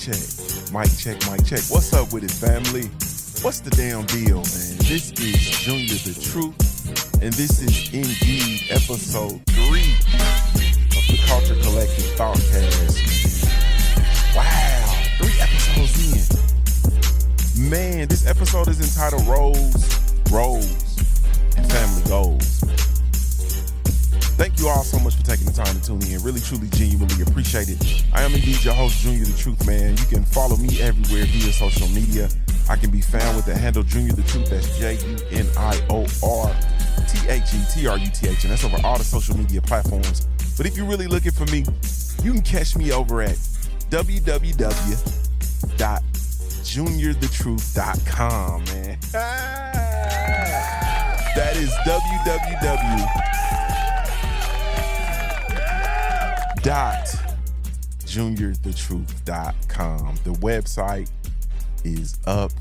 check. Mic check, mic check. What's up with it, family? What's the damn deal, man? This is Junior the Truth, and this is indeed episode 3 of the Culture Collective ThoughtCast. Wow, 3 episodes in. Man, this episode is entitled Roles, and Family Goals. Thank you all so much for taking the time to tune in. Really, truly, genuinely appreciate it. I am indeed your host, Junior the Truth, man. You can follow me everywhere via social media. I can be found with the handle Junior the Truth. That's JuniorTheTruth, and that's over all the social media platforms. But if you're really looking for me, you can catch me over at www.JuniorTheTruth.com, man. That is www.JuniorTheTruth.com. The website is up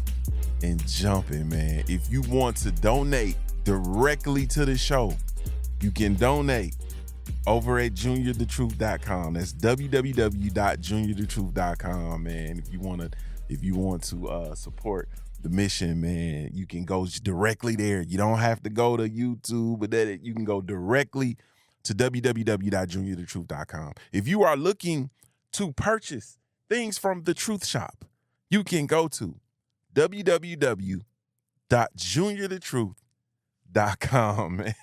and jumping, man. If you want to donate directly to the show, you can donate over at JuniorTheTruth.com. That's www.JuniorTheTruth.com, man. If you want to support the mission, man, you can go directly there. You don't have to go to YouTube, but you can go directly to www.JuniorTheTruth.com. If you are looking to purchase things from the Truth Shop, you can go to www.JuniorTheTruth.com, man.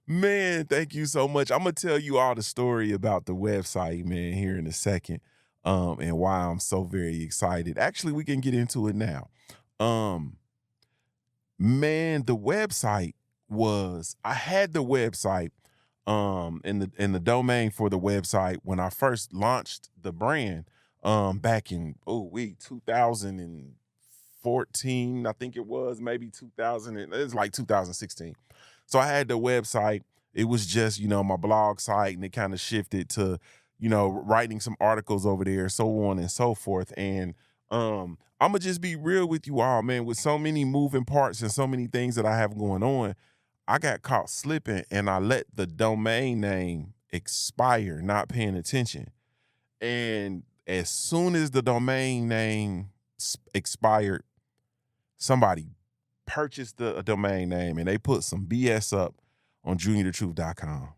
Man, thank you so much. I'm going to tell you all the story about the website, man, here in a second, and why I'm so very excited. Actually, we can get into it now. Man, the website I had the website and the domain for the website when I first launched the brand back in 2014, I think it was, maybe 2016. So I had the website. It was just, my blog site, and it kind of shifted to, writing some articles over there, so on and so forth. And I'm going to just be real with you all, man. With so many moving parts and so many things that I have going on, I got caught slipping, and I let the domain name expire, not paying attention. And as soon as the domain name expired, somebody purchased a domain name, and they put some BS up on JuniorTheTruth.com.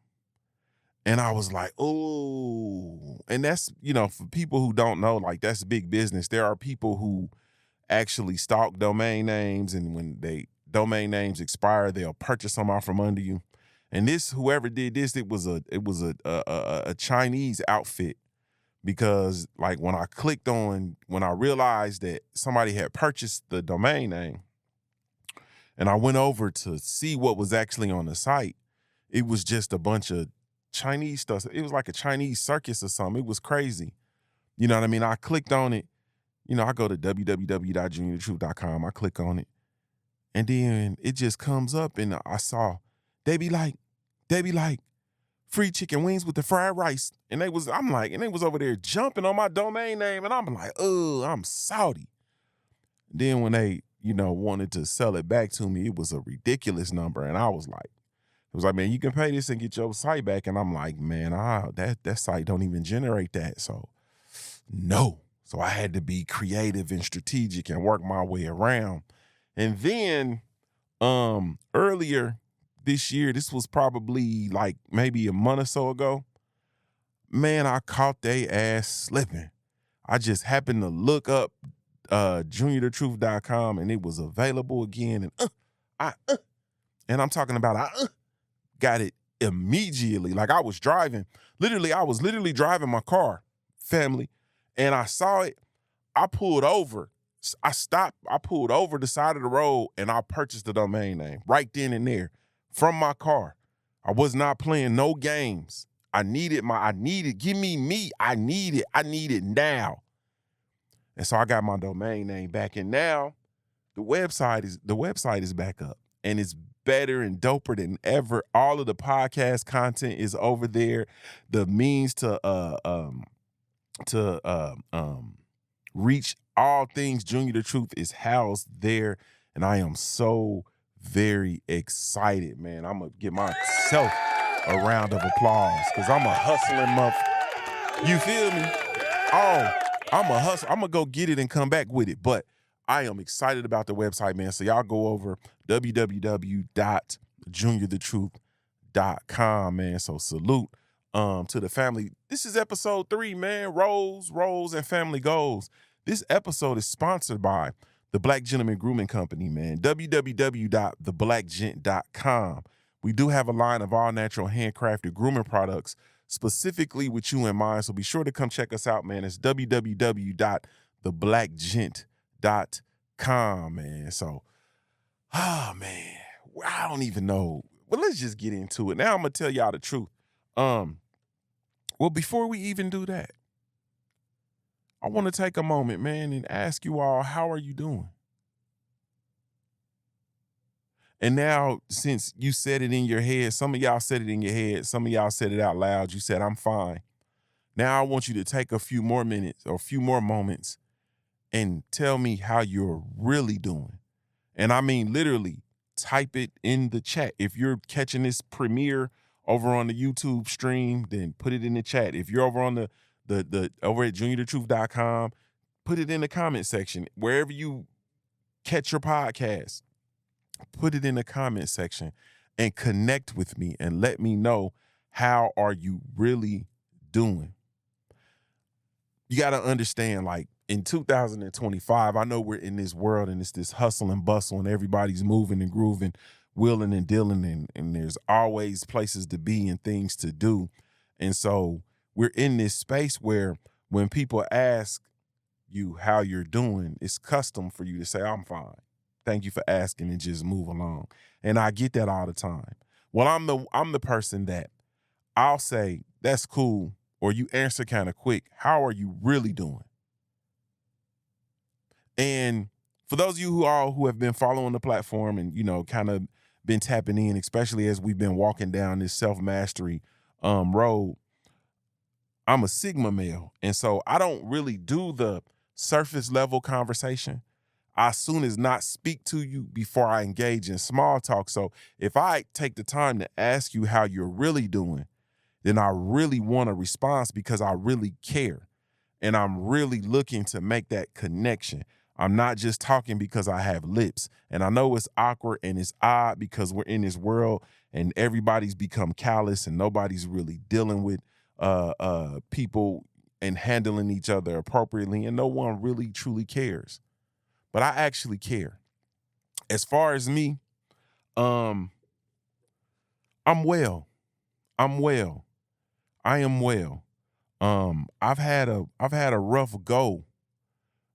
And I was like, oh, and that's, for people who don't know, like, that's big business. There are people who actually stalk domain names, and when domain names expire, they'll purchase them out from under you. And whoever did this, it was a Chinese outfit, because like when I realized that somebody had purchased the domain name, and I went over to see what was actually on the site, it was just a bunch of Chinese stuff. It was like a Chinese circus or something. It was crazy. You know what I mean? I clicked on it. I go to www.JuniorTheTruth.com. I click on it. And then it just comes up, and I saw, they be like, free chicken wings with the fried rice. And they was over there jumping on my domain name. And I'm like, I'm salty. Then when they, wanted to sell it back to me, it was a ridiculous number. And I was like, man, you can pay this and get your site back. And I'm like, man, that site don't even generate that. So no. So I had to be creative and strategic and work my way around. And then earlier this year, this was probably like maybe a month or so ago, man, I caught they ass slipping. I just happened to look up JuniorTheTruth.com, and it was available again. And I'm talking about I got it immediately. Like I was driving my car, family, and I saw it. I pulled over. I stopped. I pulled over the side of the road, and I purchased the domain name right then and there from my car. I was not playing no games. I need it now. And so I got my domain name back, and now the website is back up, and it's better and doper than ever. All of the podcast content is over there. The means to reach all things Junior the Truth is housed there, and I am so very excited, man. I'm gonna give myself a round of applause because I'm a hustling motherfucker. You feel me? Oh, I'm a hustle. I'm gonna go get it and come back with it. But I am excited about the website, man. So y'all go over www.JuniorTheTruth.com, man. So salute to the family. This is episode 3, man. Roles, and family goals. This episode is sponsored by the Black Gentleman Grooming Company, man. www.theblackgent.com. We do have a line of all natural handcrafted grooming products specifically with you in mind. So be sure to come check us out, man. It's www.theblackgent.com, man. So, man, I don't even know. Well, let's just get into it. Now I'm going to tell y'all the truth. Well, before we even do that, I want to take a moment, man, and ask you all, how are you doing? And now, since you said it in your head, some of y'all said it in your head, some of y'all said it out loud, you said, I'm fine. Now I want you to take a few more minutes or a few more moments and tell me how you're really doing. And I mean, literally, type it in the chat. If you're catching this premiere over on the YouTube stream, then put it in the chat. If you're over on the over at JuniorTheTruth.com, put it in the comment section. Wherever you catch your podcast, put it in the comment section and connect with me and let me know, how are you really doing? You got to understand, like, in 2025, I know we're in this world and it's this hustle and bustle and everybody's moving and grooving, wheeling and dealing, and there's always places to be and things to do. And so we're in this space where when people ask you how you're doing, it's custom for you to say, I'm fine. Thank you for asking, and just move along. And I get that all the time. Well, I'm the person that I'll say, that's cool, or you answer kind of quick, how are you really doing? And for those of you who have been following the platform and, you know, kind of been tapping in, especially as we've been walking down this self-mastery road, I'm a Sigma male. And so I don't really do the surface level conversation. I as soon as not speak to you before I engage in small talk. So if I take the time to ask you how you're really doing, then I really want a response because I really care. And I'm really looking to make that connection. I'm not just talking because I have lips. And I know it's awkward and it's odd because we're in this world and everybody's become callous and nobody's really dealing with people and handling each other appropriately. And no one really truly cares. But I actually care. As far as me, I'm well. I'm well. I am well. I've had a rough go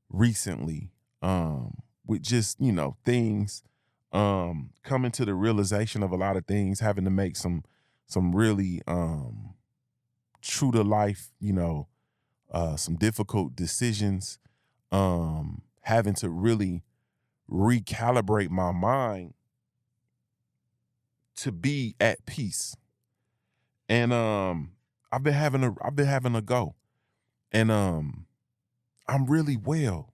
recently, with just, you know, things, coming to the realization of a lot of things, having to make some really true to life, you know, some difficult decisions, having to really recalibrate my mind to be at peace. And I've been having a go. And I'm really well.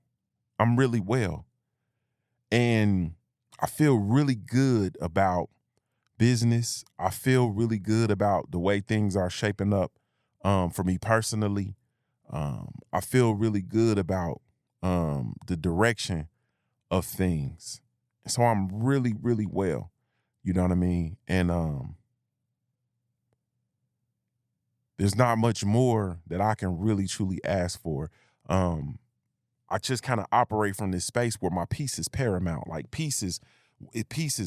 I'm really well. And I feel really good about business. I feel really good about the way things are shaping up for me personally. I feel really good about the direction of things. So I'm really, really well. You know what I mean? And there's not much more that I can really truly ask for. I just kind of operate from this space where my peace is paramount. Like peace is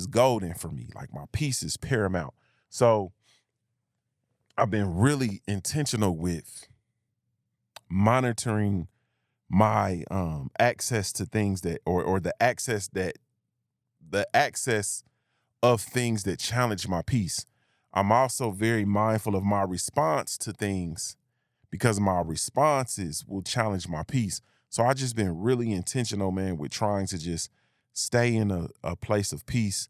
golden for me. Like my peace is paramount. So I've been really intentional with monitoring my access to things that, or the access of things that challenge my peace. I'm also very mindful of my response to things because my responses will challenge my peace. So I just been really intentional, man, with trying to just stay in a place of peace,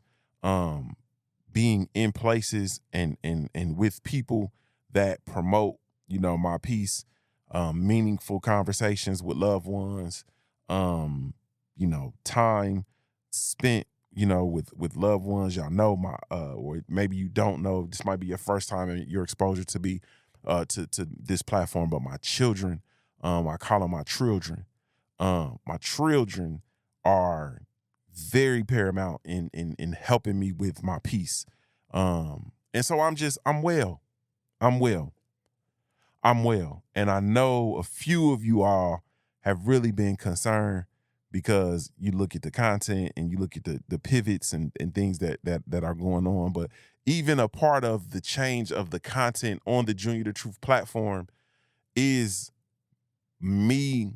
being in places and with people that promote, you know, my peace, meaningful conversations with loved ones, you know, time spent, you know, with loved ones. Y'all know my, or maybe you don't know, this might be your first time in your exposure to be, to this platform, but my children, I call them my children. My children are very paramount in helping me with my peace. And so I'm well. I'm well. I'm well. And I know a few of you all have really been concerned because you look at the content and you look at the pivots and things that are going on. But even a part of the change of the content on the Junior the Truth platform is me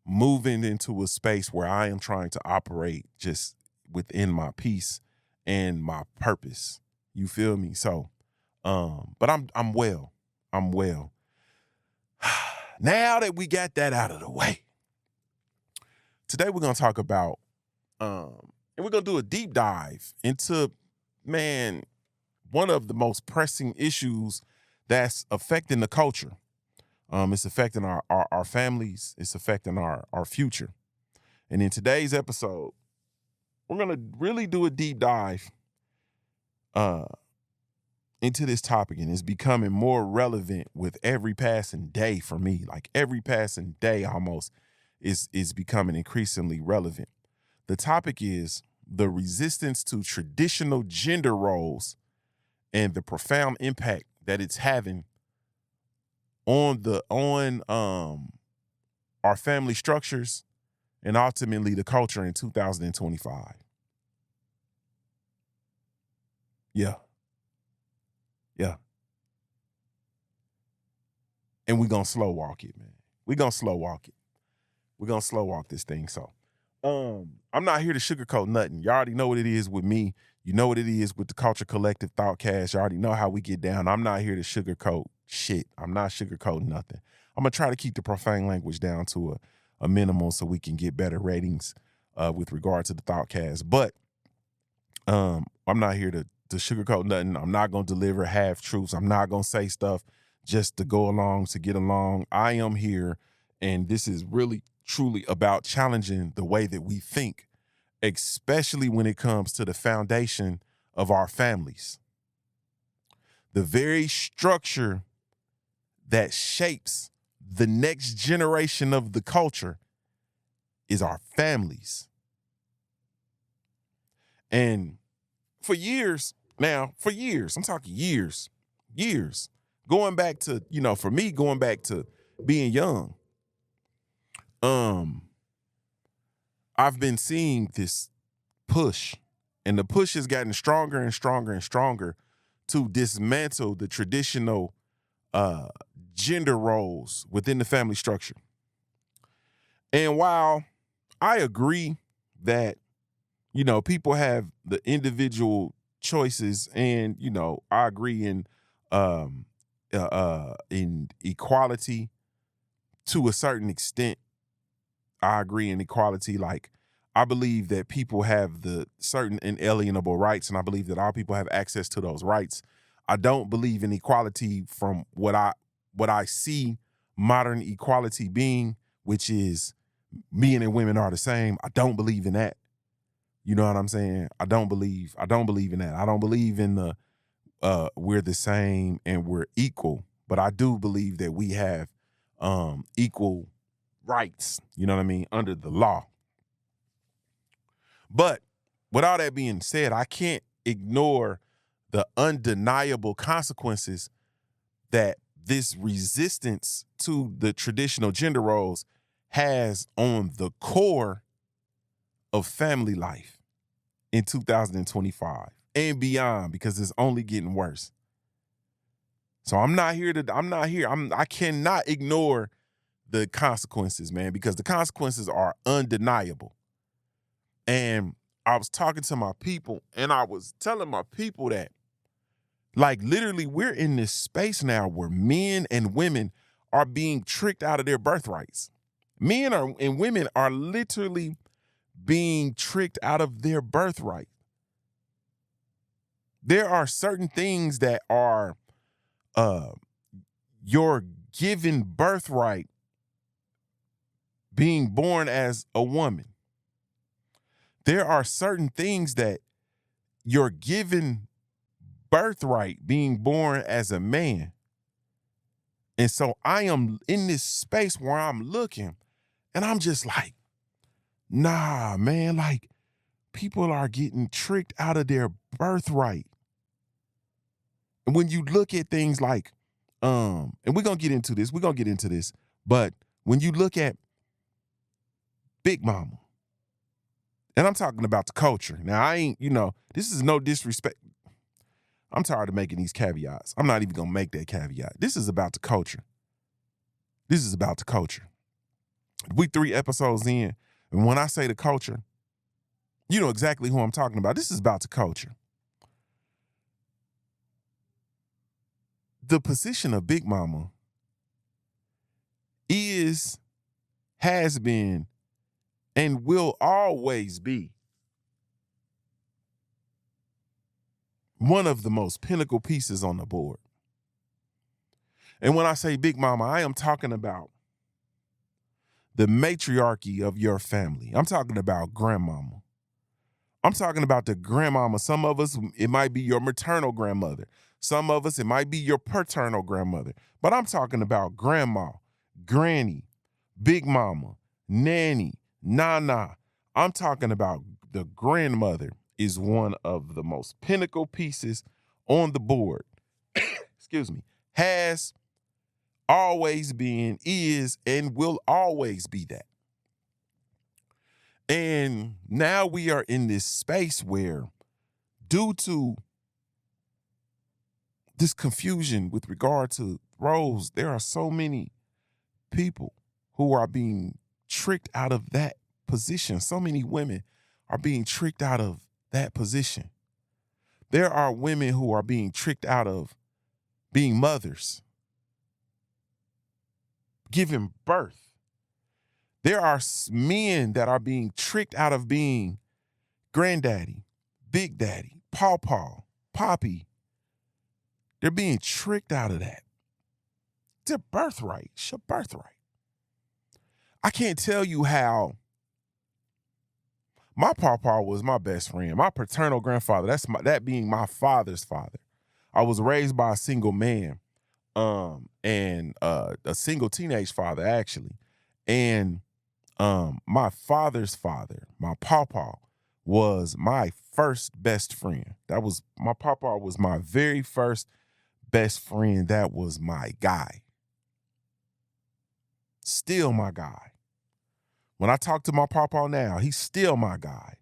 moving into a space where I am trying to operate just within my peace and my purpose. You feel me? So, but I'm well. I'm well. Now that we got that out of the way, today we're gonna talk about, and we're gonna do a deep dive into, man, one of the most pressing issues that's affecting the culture. It's affecting our families. It's affecting our future. And in today's episode, we're gonna really do a deep dive into this topic, and it's becoming more relevant with every passing day for me. Like every passing day almost is becoming increasingly relevant. The topic is the resistance to traditional gender roles and the profound impact that it's having on our family structures and ultimately the culture in 2025. Yeah. Yeah. And we're gonna slow walk it, man. We're gonna slow walk it. We're gonna slow walk this thing. So I'm not here to sugarcoat nothing. You already know what it is with me. You know what it is with the Culture Collective ThoughtCast. You already know how we get down. I'm not here to sugarcoat shit. I'm not sugarcoating nothing. I'm gonna try to keep the profane language down to a minimal so we can get better ratings with regard to the ThoughtCast. But I'm not here to sugarcoat nothing. I'm not gonna deliver half truths. I'm not gonna say stuff just to go along, to get along. I am here, and this is really truly about challenging the way that we think, especially when it comes to the foundation of our families. The very structure that shapes the next generation of the culture is our families. And for years, I'm talking years, going back to, for me, going back to being young, I've been seeing this push, and the push has gotten stronger and stronger and stronger to dismantle the traditional gender roles within the family structure. And while I agree that, people have the individual choices, and, I agree in equality to a certain extent. I agree in equality. Like, I believe that people have the certain inalienable rights, and I believe that all people have access to those rights. I don't believe in equality from what I see modern equality being, which is men and women are the same. I don't believe in that. You know what I'm saying? I don't believe in that. I don't believe in the we're the same and we're equal, but I do believe that we have equal rights, you know what I mean, under the law. But with all that being said, I can't ignore the undeniable consequences that this resistance to the traditional gender roles has on the core of family life in 2025 and beyond, because it's only getting worse. So I cannot ignore the consequences, man, because the consequences are undeniable. And I was talking to my people, and I was telling my people that, like, literally, we're in this space now where men and women are being tricked out of their birthrights. And women are literally being tricked out of their birthright. There are certain things that are your given birthright being born as a woman. There are certain things that your given birthright being born as a man. And so I am in this space where I'm looking and I'm just like, nah, man, like people are getting tricked out of their birthright. And when you look at things like, and we're going to get into this, but when you look at Big Mama, and I'm talking about the culture. Now, I ain't, this is no disrespect. I'm tired of making these caveats. I'm not even going to make that caveat. This is about the culture. This is about the culture. We 3 episodes in, and when I say the culture, you know exactly who I'm talking about. This is about the culture. The position of Big Mama has been, and will always be one of the most pinnacle pieces on the board. And when I say Big Mama, I am talking about the matriarchy of your family. I'm talking about grandmama. I'm talking about the grandmama. Some of us, it might be your maternal grandmother. Some of us, it might be your paternal grandmother. But I'm talking about grandma, granny, Big Mama, nanny, nana. I'm talking about the grandmother is one of the most pinnacle pieces on the board. Excuse me. Has always been, is, and will always be that. And now we are in this space where, due to this confusion with regard to roles, there are so many people who are being tricked out of that position. So many women are being tricked out of that position. There are women who are being tricked out of being mothers, giving birth. There are men that are being tricked out of being granddaddy, big daddy, pawpaw, poppy. They're being tricked out of that. It's a birthright. It's your birthright. I can't tell you how my pawpaw was my best friend, my paternal grandfather. That being my father's father. I was raised by a single man, and a single teenage father, actually. And my father's father, my pawpaw, was my first best friend. My pawpaw was my very first best friend. That was my guy. Still my guy. When I talk to my pawpaw now, he's still my guy.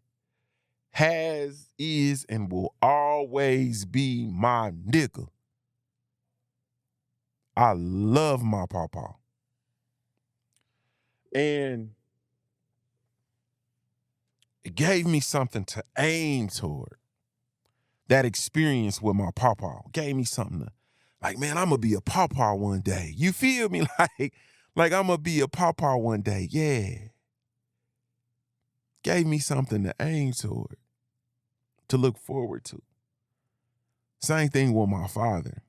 Has, is, and will always be my nigga. I love my pawpaw. And it gave me something to aim toward. That experience with my pawpaw gave me something to, like, man, I'm going to be a pawpaw one day. You feel me? Like I'm going to be a pawpaw one day. Yeah. Gave me something to aim toward, to look forward to. Same thing with my father.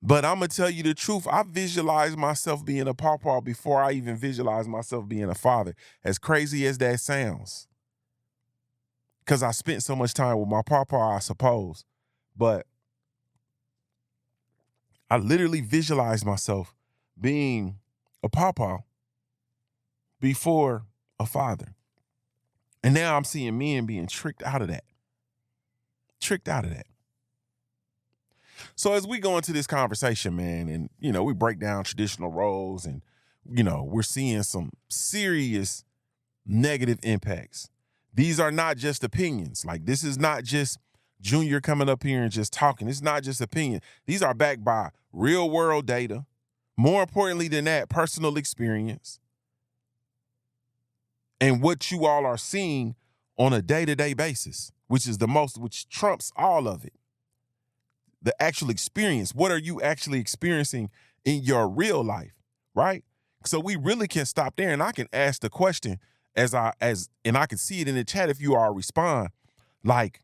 But I'm going to tell you the truth. I visualized myself being a pawpaw before I even visualized myself being a father. As crazy as that sounds. Because I spent so much time with my pawpaw, I suppose. But I literally visualized myself being a pawpaw before a father. And now I'm seeing men being tricked out of that. Tricked out of that. So as we go into this conversation, man, and, we break down traditional roles and, we're seeing some serious negative impacts. These are not just opinions. Like, this is not just Junior coming up here and just talking. It's not just opinion. These are backed by real world data. More importantly than that, personal experience. And what you all are seeing on a day-to-day basis, which trumps all of it. The actual experience. What are you actually experiencing in your real life, right? So we really can stop there, and I can ask the question and I can see it in the chat if you all respond. Like,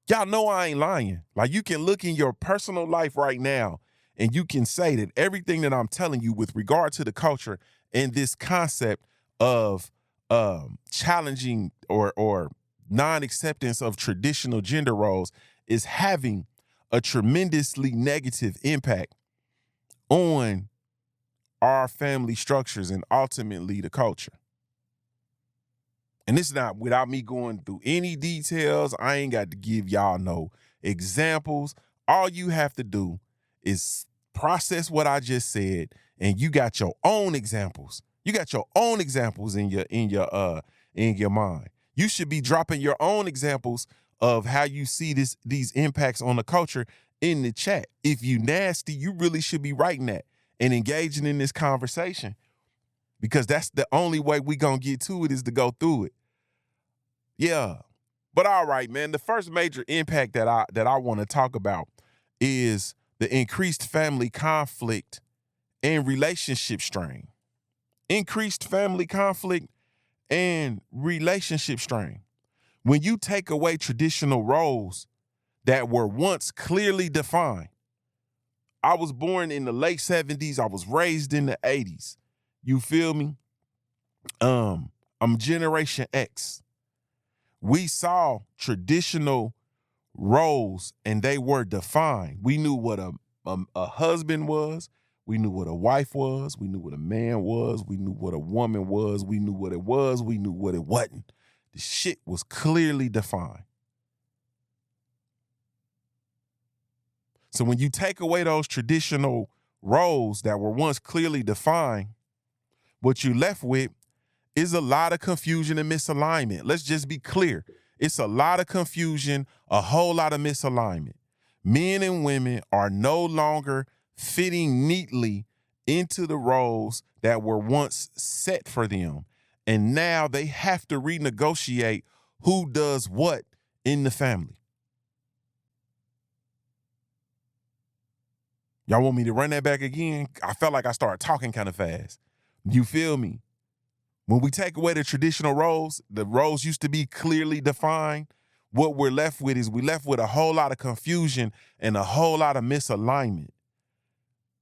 y'all know I ain't lying. Like, you can look in your personal life right now and you can say that everything that I'm telling you with regard to the culture and this concept of challenging or non-acceptance of traditional gender roles is having a tremendously negative impact on our family structures and ultimately the culture. And it's not without me going through any details. I ain't got to give y'all no examples. All you have to do is process what I just said, and you got your own examples. You got your own examples in your mind. You should be dropping your own examples of how you see these impacts on the culture in the chat. If you nasty, you really should be writing that and engaging in this conversation, because that's the only way we gonna get to it is to go through it. Yeah. But all right, man, the first major impact that I want to talk about is the increased family conflict and relationship strain. Increased family conflict and relationship strain. When you take away traditional roles that were once clearly defined. I was born in the late 70s. I was raised in the 80s. You feel me? I'm Generation X. We saw traditional roles and they were defined. We knew what a husband was. We knew what a wife was. We knew what a man was. We knew what a woman was. We knew what it was. We knew what it wasn't. The shit was clearly defined. So when you take away those traditional roles that were once clearly defined, what you're left with is a lot of confusion and misalignment. Let's just be clear. It's a lot of confusion, a whole lot of misalignment. Men and women are no longer fitting neatly into the roles that were once set for them. And now they have to renegotiate who does what in the family. Y'all want me to run that back again? I felt like I started talking kind of fast. You feel me? When we take away the traditional roles, the roles used to be clearly defined. What we're left with is a whole lot of confusion and a whole lot of misalignment.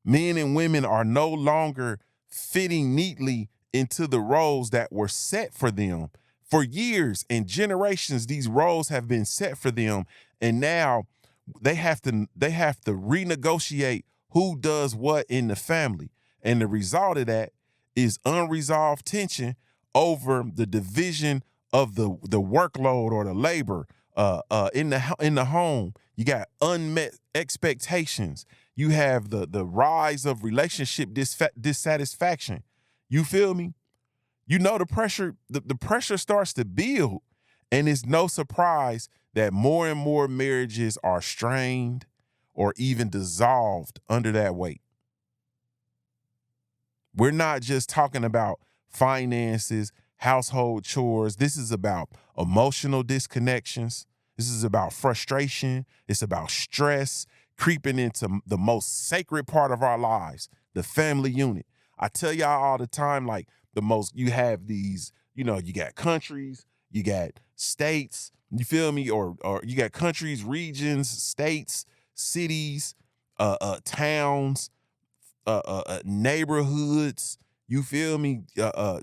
Men and women are no longer fitting neatly into the roles that were set for them. For years and generations, these roles have been set for them, and now they have to renegotiate who does what in the family. And the result of that is unresolved tension over the division of the workload or the labor in the home. You got unmet expectations. You have the rise of relationship dissatisfaction. You feel me? You know the pressure starts to build, and it's no surprise that more and more marriages are strained or even dissolved under that weight. We're not just talking about finances, household chores. This is about emotional disconnections. This is about frustration. It's about stress creeping into the most sacred part of our lives, the family unit. I tell y'all all the time, like you have these, you got countries, you got states, you feel me? Or you got countries, regions, states, cities, towns, neighborhoods, you feel me?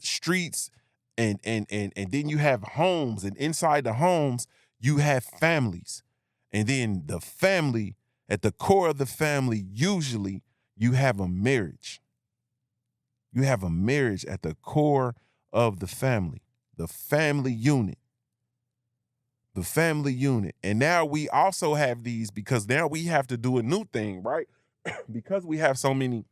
Streets, and then you have homes, and inside the homes you have families, and then the family, at the core of the family, usually you have a marriage. You have a marriage at the core of the family unit. The family unit. And now we also have these, because now we have to do a new thing, right? Because we have so many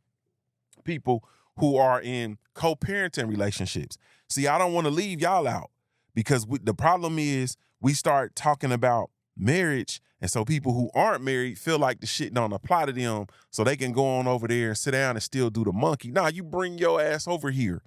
people who are in co-parenting relationships. See, I don't want to leave y'all out, because the problem is we start talking about marriage, and so people who aren't married feel like the shit don't apply to them, so they can go on over there and sit down and still do the monkey. Nah, you bring your ass over here.